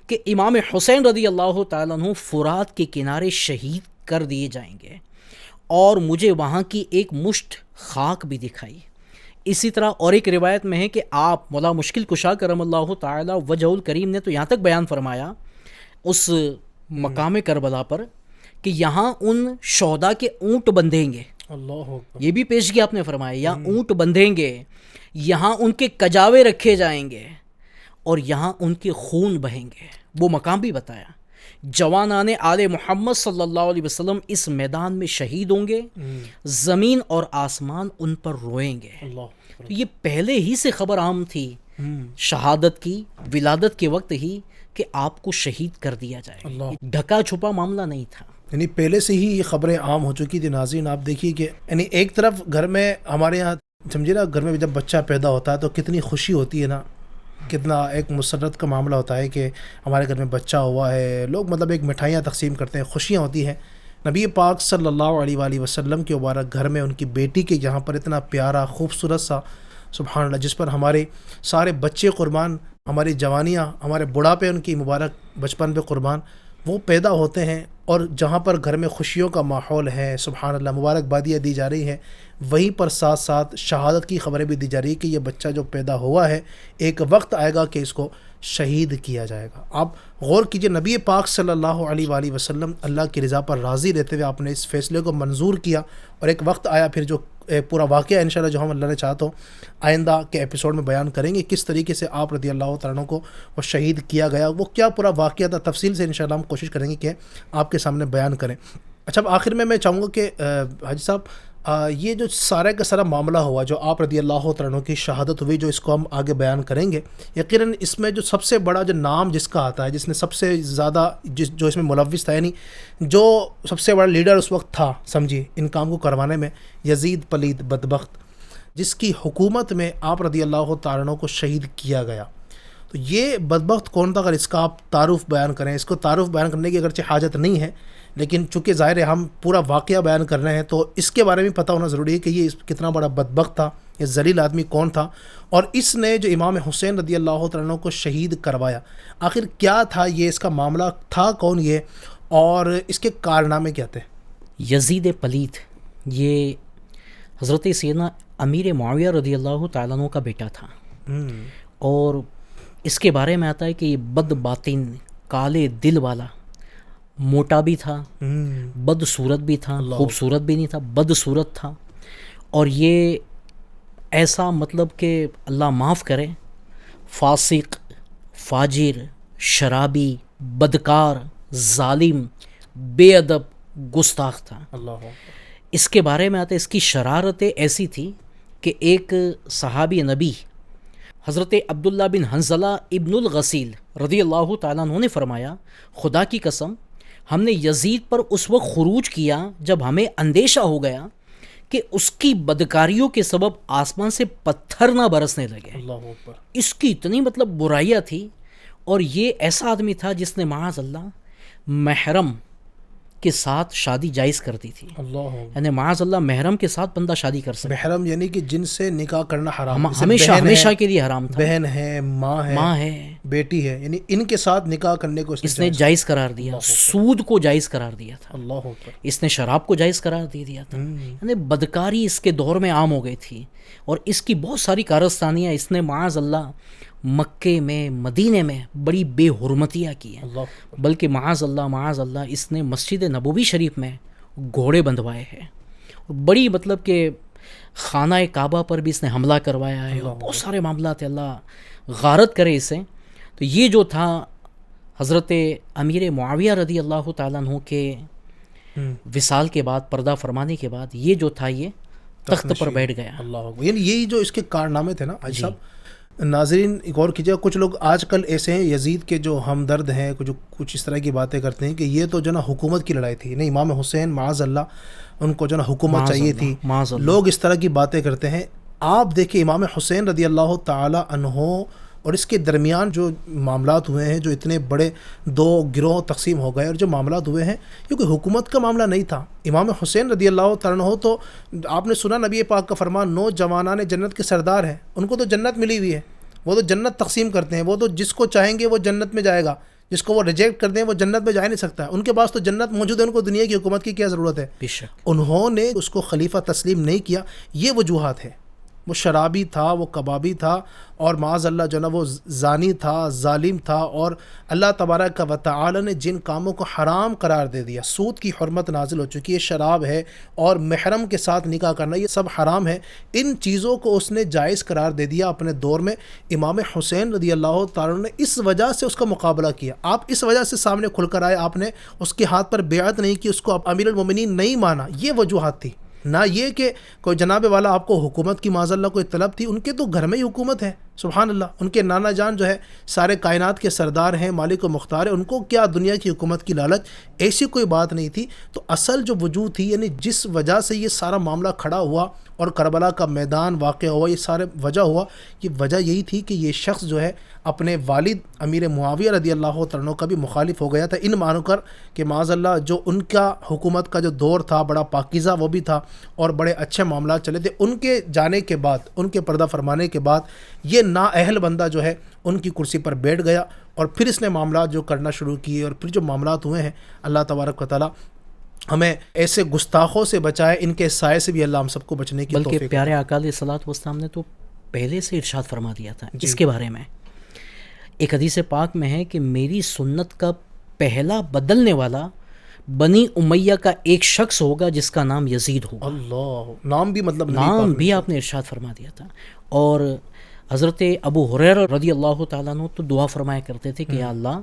S3: کہ امام حسین رضی اللہ تعالیٰ عنہ فرات کے کنارے شہید کر دیے جائیں گے، اور مجھے وہاں کی ایک مشت خاک بھی دکھائی۔ اسی طرح اور ایک روایت میں ہے کہ آپ مولا مشکل کشا کرم اللہ تعالی وجہ الکریم نے تو یہاں تک بیان فرمایا اس مقام کربلا پر کہ یہاں ان شہداء کے اونٹ بندھیں گے.
S2: اللہ اکبر.
S3: یہ بھی پیشگی آپ نے فرمایا, یہاں اونٹ بندھیں گے, یہاں ان کے کجاوے رکھے جائیں گے اور یہاں ان کے خون بہیں گے. وہ مقام بھی بتایا. جوانان آل محمد صلی اللہ علیہ وسلم اس میدان میں شہید ہوں گے, زمین اور آسمان ان پر روئیں گے.
S2: اللہ
S3: تو یہ پہلے ہی سے خبر عام تھی شہادت کی, ولادت کے وقت ہی, کہ آپ کو شہید کر دیا جائے.
S2: اللہ.
S3: ڈھکا چھپا معاملہ نہیں تھا.
S2: یعنی پہلے سے ہی یہ خبریں عام ہو چکی تھی. ناظرین آپ دیکھیے کہ یعنی ایک طرف گھر میں ہمارے یہاں سمجھے نا, گھر میں جب بچہ پیدا ہوتا ہے تو کتنی خوشی ہوتی ہے نا, کتنا ایک مسرت کا معاملہ ہوتا ہے کہ ہمارے گھر میں بچہ ہوا ہے. لوگ مطلب ایک مٹھائیاں تقسیم کرتے ہیں, خوشیاں ہوتی ہیں. نبی پاک صلی اللہ علیہ وآلہ وسلم کے مبارک گھر میں ان کی بیٹی کے یہاں پر اتنا پیارا خوبصورت سا سبحان اللہ, جس پر ہمارے سارے بچے قربان, ہماری جوانیاں, ہمارے بڑھاپے ان کی مبارک بچپن پہ قربان, وہ پیدا ہوتے ہیں. اور جہاں پر گھر میں خوشیوں کا ماحول ہے سبحان اللہ, مبارکبادیاں دی جا رہی ہیں, وہیں پر ساتھ ساتھ شہادت کی خبریں بھی دی جا رہی ہیں کہ یہ بچہ جو پیدا ہوا ہے ایک وقت آئے گا کہ اس کو شہید کیا جائے گا. آپ غور کیجئے, نبی پاک صلی اللہ علیہ وآلہ وسلم اللہ کی رضا پر راضی رہتے ہوئے آپ نے اس فیصلے کو منظور کیا, اور ایک وقت آیا پھر جو پورا واقعہ انشاءاللہ جو ہم اللہ نے چاہا تو آئندہ کے ایپیسوڈ میں بیان کریں گے, کس طریقے سے آپ رضی اللہ تعالیٰ عنہ کو وہ شہید کیا گیا, وہ کیا پورا واقعہ تھا, تفصیل سے انشاءاللہ ہم کوشش کریں گے کہ آپ کے سامنے بیان کریں. اچھا, اب آخر میں چاہوں گا کہ حاجی صاحب یہ جو سارا کا سارا معاملہ ہوا, جو آپ رضی اللہ تعالیٰ عنہ کی شہادت ہوئی, جو اس کو ہم آگے بیان کریں گے, یقیناً اس میں جو سب سے بڑا جو نام جس کا آتا ہے, جس نے سب سے زیادہ جو اس میں ملوث تھا, یعنی جو سب سے بڑا لیڈر اس وقت تھا سمجھیے ان کام کو کروانے میں, یزید پلید بدبخت, جس کی حکومت میں آپ رضی اللہ تعالیٰ عنہ کو شہید کیا گیا. تو یہ بدبخت کون تھا, اگر اس کا آپ تعارف بیان کریں. اس کو تعارف بیان کرنے کی اگرچہ حاجت نہیں ہے, لیکن چونکہ ظاہر ہے ہم پورا واقعہ بیان کر رہے ہیں تو اس کے بارے میں پتہ ہونا ضروری ہے کہ یہ کتنا بڑا بدبخت تھا, یہ ذلیل آدمی کون تھا, اور اس نے جو امام حسین رضی اللہ تعالیٰ عنہ کو شہید کروایا, آخر کیا تھا یہ, اس کا معاملہ تھا کون یہ, اور اس کے کارنامے کیا تھے.
S3: یزید پلید یہ حضرت سیدنا امیر معاویہ رضی اللہ تعالیٰ عنہ کا بیٹا تھا, اور اس کے بارے میں آتا ہے کہ یہ بد باطن, کالے دل والا, موٹا بھی تھا, بد صورت بھی تھا, خوبصورت بھی نہیں تھا, بد صورت تھا. اور یہ ایسا مطلب کہ اللہ معاف کرے, فاسق, فاجر, شرابی, بدکار, ظالم, بے ادب, گستاخ تھا.
S2: اللہ.
S3: اس کے بارے میں آتا ہے اس کی شرارتیں ایسی تھی کہ ایک صحابی نبی حضرت عبداللہ بن حنظلہ ابن الغسیل رضی اللہ تعالیٰ عنہ نے فرمایا, خدا کی قسم ہم نے یزید پر اس وقت خروج کیا جب ہمیں اندیشہ ہو گیا کہ اس کی بدکاریوں کے سبب آسمان سے پتھر نہ برسنے لگے.
S2: اللہ اکبر.
S3: اس کی اتنی مطلب برائیاں تھی, اور یہ ایسا آدمی تھا جس نے معاذ اللہ محرم کے ساتھ شادی جائز کر دی تھی.
S2: اللہ.
S3: یعنی معاذ اللہ محرم کے ساتھ بندہ شادی کر سکتا,
S2: محرم یعنی کہ جن سے نکاح کرنا حرام,
S3: ہمیشہ ہمیشہ کے لیے حرام تھا.
S2: بہن ہے, ماں ہے, بیٹی ہے, یعنی ان کے ساتھ نکاح کرنے کو
S3: اس نے جائز قرار دیا. سود کو جائز قرار دیا تھا.
S2: اللہ اکبر.
S3: اس نے شراب کو جائز قرار دے دیا تھا. یعنی بدکاری اس کے دور میں عام ہو گئی تھی, اور اس کی بہت ساری کارستانیاں اس نے معاذ اللہ مکے میں, مدینے میں بڑی بے حرمتیاں کی ہیں. بلکہ معاذ اللہ اس نے مسجد نبوی شریف میں گھوڑے بندھوائے ہیں, بڑی مطلب کہ خانہ کعبہ پر بھی اس نے حملہ کروایا ہے, اور بہت سارے معاملات ہیں, اللہ غارت کرے اسے. تو یہ جو تھا حضرت امیر معاویہ رضی اللہ تعالیٰ عنہ کے وصال کے بعد, پردہ فرمانے کے بعد, یہ جو تھا یہ تخت پر بیٹھ گیا.
S2: اللہ. یعنی یہی جو اس کے کارنامے تھے نا حاجی صاحب. ناظرین غور کیجیے, کچھ لوگ آج کل ایسے ہیں یزید کے جو ہمدرد ہیں, کچھ اس طرح کی باتیں کرتے ہیں کہ یہ تو جو نا حکومت کی لڑائی تھی, نہیں امام حسین معاذ اللہ ان کو جو نا حکومت چاہیے تھی. لوگ اس طرح کی باتیں کرتے ہیں. آپ دیکھیں امام حسین رضی اللہ تعالی عنہ اور اس کے درمیان جو معاملات ہوئے ہیں, جو اتنے بڑے دو گروہ تقسیم ہو گئے, اور جو معاملات ہوئے ہیں یہ کوئی حکومت کا معاملہ نہیں تھا. امام حسین رضی اللہ تعالیٰ عنہ تو آپ نے سنا نبی پاک کا فرمان, 9 جوانان جنت کے سردار ہیں, ان کو تو جنت ملی ہوئی ہے, وہ تو جنت تقسیم کرتے ہیں, وہ تو جس کو چاہیں گے وہ جنت میں جائے گا, جس کو وہ ریجیکٹ کر دیں وہ جنت میں جا نہیں سکتا. ان کے پاس تو جنت موجود ہے, ان کو دنیا کی حکومت کی کیا ضرورت ہے.
S3: بے شک
S2: انہوں نے اس کو خلیفہ تسلیم نہیں کیا. یہ وجوہات ہے, وہ شرابی تھا، وہ کبابی تھا، اور معاذ اللہ جو ہے نا وہ زانی تھا، ظالم تھا، اور اللہ تبارک و تعالی نے جن کاموں کو حرام قرار دے دیا، سود کی حرمت نازل ہو چکی ہے، شراب ہے اور محرم کے ساتھ نکاح کرنا، یہ سب حرام ہے، ان چیزوں کو اس نے جائز قرار دے دیا اپنے دور میں۔ امام حسین رضی اللہ تعالیٰ نے اس وجہ سے اس کا مقابلہ کیا، آپ اس وجہ سے سامنے کھل کر آئے، آپ نے اس کے ہاتھ پر بیعت نہیں کی، اس کو امیر المومنین نہیں مانا، یہ وجوہات تھی، نہ یہ کہ کوئی جناب والا آپ کو حکومت کی معاذ اللہ کوئی طلب تھی، ان کے تو گھر میں ہی حکومت ہے، سبحان اللہ، ان کے نانا جان جو ہے سارے کائنات کے سردار ہیں، مالک و مختار ہے، ان کو کیا دنیا کی حکومت کی لالچ، ایسی کوئی بات نہیں تھی۔ تو اصل جو وجود تھی، یعنی جس وجہ سے یہ سارا معاملہ کھڑا ہوا اور کربلا کا میدان واقع ہوا، یہ سارے وجہ ہوا، یہ وجہ یہی تھی کہ یہ شخص جو ہے اپنے والد امیر معاویہ رضی اللہ تعالیٰ عنہ کا بھی مخالف ہو گیا تھا، ان مانو کر کہ معاذ اللہ جو ان کا حکومت کا جو دور تھا بڑا پاکیزہ وہ بھی تھا اور بڑے اچھے معاملات چلے تھے، ان کے جانے کے بعد، ان کے پردہ فرمانے کے بعد یہ نااہل بندہ جو ہے ان کی کرسی پر بیٹھ گیا، اور پھر اس نے معاملات جو کرنا شروع کیے، اور پھر جو معاملات ہوئے ہیں، اللہ تبارک و تعالیٰ ہمیں ایسے گستاخوں سے بچائے، ان کے سائے سے بھی اللہ ہم سب کو بچنے کی توفیق
S3: بلکہ پیارے آقا علیہ الصلوۃ والسلام نے تو پہلے سے ارشاد فرما دیا تھا اس کے بارے میں، ایک حدیث پاک میں ہے کہ میری سنت کا پہلا بدلنے والا بنی امیہ کا ایک شخص ہوگا جس کا نام یزید ہوگا۔
S2: اللہ، نام بھی مطلب
S3: نام بھی آپ نے ارشاد فرما دیا تھا۔ اور حضرت ابو ہریرہ رضی اللہ تعالیٰ عنہ تو دعا فرمایا کرتے تھے کہ یا اللہ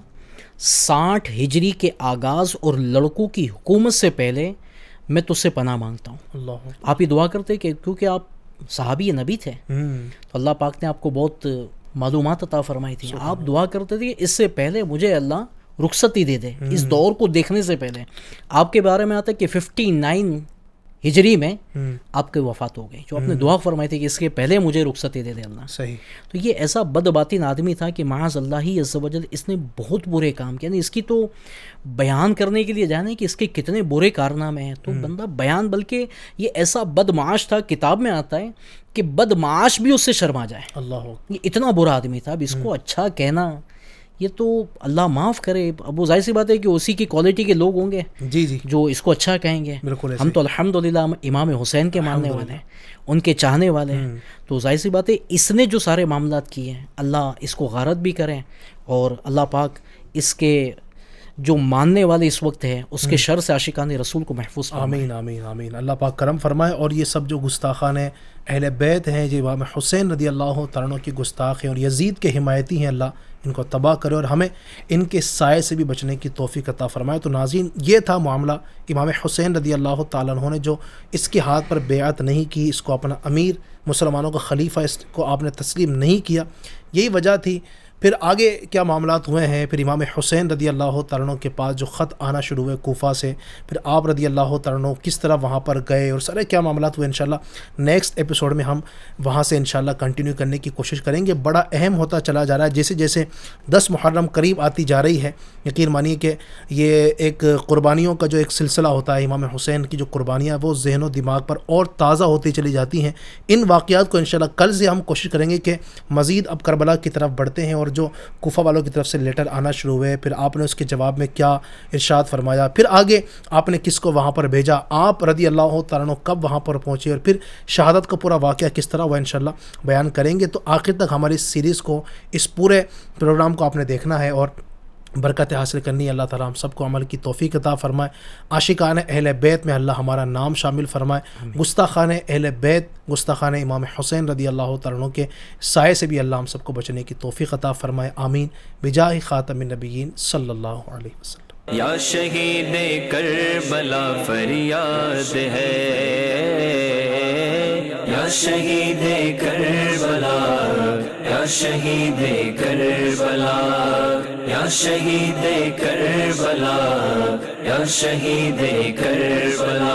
S3: 60 ہجری کے آغاز اور لڑکوں کی حکومت سے پہلے میں تجھ سے پناہ مانگتا ہوں۔
S2: اللہ،
S3: آپ یہ دعا کرتے کہ کیونکہ آپ صحابی نبی تھے تو اللہ پاک نے آپ کو بہت معلومات عطا فرمائی تھی، آپ دعا کرتے تھے کہ اس سے پہلے مجھے اللہ رخصتی دے دے، اس دور کو دیکھنے سے پہلے۔ آپ کے بارے میں آتا ہے کہ 59 ہجری میں آپ کی وفات ہو گئی، جو آپ نے دعا فرمائی تھی کہ اس کے پہلے مجھے رخصتی دے دے اللہ۔
S2: صحیح۔
S3: تو یہ ایسا بد باطن آدمی تھا کہ معاذ اللہ ہی عز و جل اس نے بہت برے کام کیے، یعنی اس کی تو بیان کرنے کے لیے جانے کہ اس کے کتنے برے کارنامے ہیں تو بندہ بیان، بلکہ یہ ایسا بدمعاش تھا، کتاب میں آتا ہے کہ بدمعاش بھی اس سے شرما جائے،
S2: اللہ،
S3: یہ اتنا برا آدمی تھا۔ اب اس کو اچھا کہنا یہ تو اللہ معاف کرے، اب وہ ظاہر سی بات ہے کہ اسی کی کوالٹی کے لوگ ہوں گے
S2: جی جی،
S3: جو اس کو اچھا کہیں گے۔
S2: بالکل
S3: ہم تو الحمدللہ امام حسین کے ماننے والے ہیں، ان کے چاہنے والے ہیں، تو ظاہر سی بات ہے اس نے جو سارے معاملات کیے ہیں اللہ اس کو غارت بھی کریں، اور اللہ پاک اس کے جو ماننے والے اس وقت ہے اس کے شر سے عاشقان رسول کو محفوظ فرمائے۔
S2: آمین آمین آمین، اللہ پاک کرم فرمائے۔ اور یہ سب جو گستاخان اہل بیت ہیں، جو امام حسین رضی اللہ تعالیٰ عنہ کی گستاخ ہیں اور یزید کے حمایتی ہیں، اللہ ان کو تباہ کرے اور ہمیں ان کے سائے سے بھی بچنے کی توفیق عطا فرمائے۔ تو ناظرین، یہ تھا معاملہ امام حسین رضی اللہ تعالیٰ عنہ نے جو اس کے ہاتھ پر بیعت نہیں کی، اس کو اپنا امیر، مسلمانوں کا خلیفہ، اس کو آپ نے تسلیم نہیں کیا، یہی وجہ تھی۔ پھر آگے کیا معاملات ہوئے ہیں، پھر امام حسین رضی اللہ تعالیٰ عنہ کے پاس جو خط آنا شروع ہوئے کوفہ سے، پھر آپ رضی اللہ تعالیٰ عنہ کس طرح وہاں پر گئے اور سارے کیا معاملات ہوئے، انشاءاللہ نیکسٹ ایپیسوڈ میں ہم وہاں سے انشاءاللہ کنٹینیو کرنے کی کوشش کریں گے۔ بڑا اہم ہوتا چلا جا رہا ہے، جیسے جیسے 10 محرم قریب آتی جا رہی ہے، یقین مانیے کہ یہ ایک قربانیوں کا جو ایک سلسلہ ہوتا ہے، امام حسین کی جو قربانیاں وہ ذہن و دماغ پر اور تازہ ہوتی چلی جاتی ہیں۔ ان واقعات کو انشاءاللہ کل سے ہم کوشش کریں گے کہ مزید اب کربلا کی طرف بڑھتے ہیں، اور جو کوفہ والوں کی طرف سے لیٹر آنا شروع ہوئے، پھر آپ نے اس کے جواب میں کیا ارشاد فرمایا، پھر آگے آپ نے کس کو وہاں پر بھیجا، آپ رضی اللہ تعالیٰ عنہ کب وہاں پر پہنچے، اور پھر شہادت کا پورا واقعہ کس طرح ہوا، انشاءاللہ بیان کریں گے۔ تو آخر تک ہماری اس سیریز کو، اس پورے پروگرام کو آپ نے دیکھنا ہے اور برکت حاصل کرنی ہے۔ اللہ تعالیٰ ہم سب کو عمل کی توفیق عطا فرمائے، عاشقان اہل بیت میں اللہ ہمارا نام شامل فرمائے، گستاخان اہل بیت، گستاخان امام حسین رضی اللہ تعالیٰ عنہ کے سائے سے بھی اللہ ہم سب کو بچنے کی توفیق عطا فرمائے، آمین، بجاہ خاتم النبیین صلی اللہ علیہ وسلم۔
S1: یا شہید کربلا فریاد ہے، یا شہید کربلا، یا شہید کربلا، یا شہید کربلا، یا شہید کربلا۔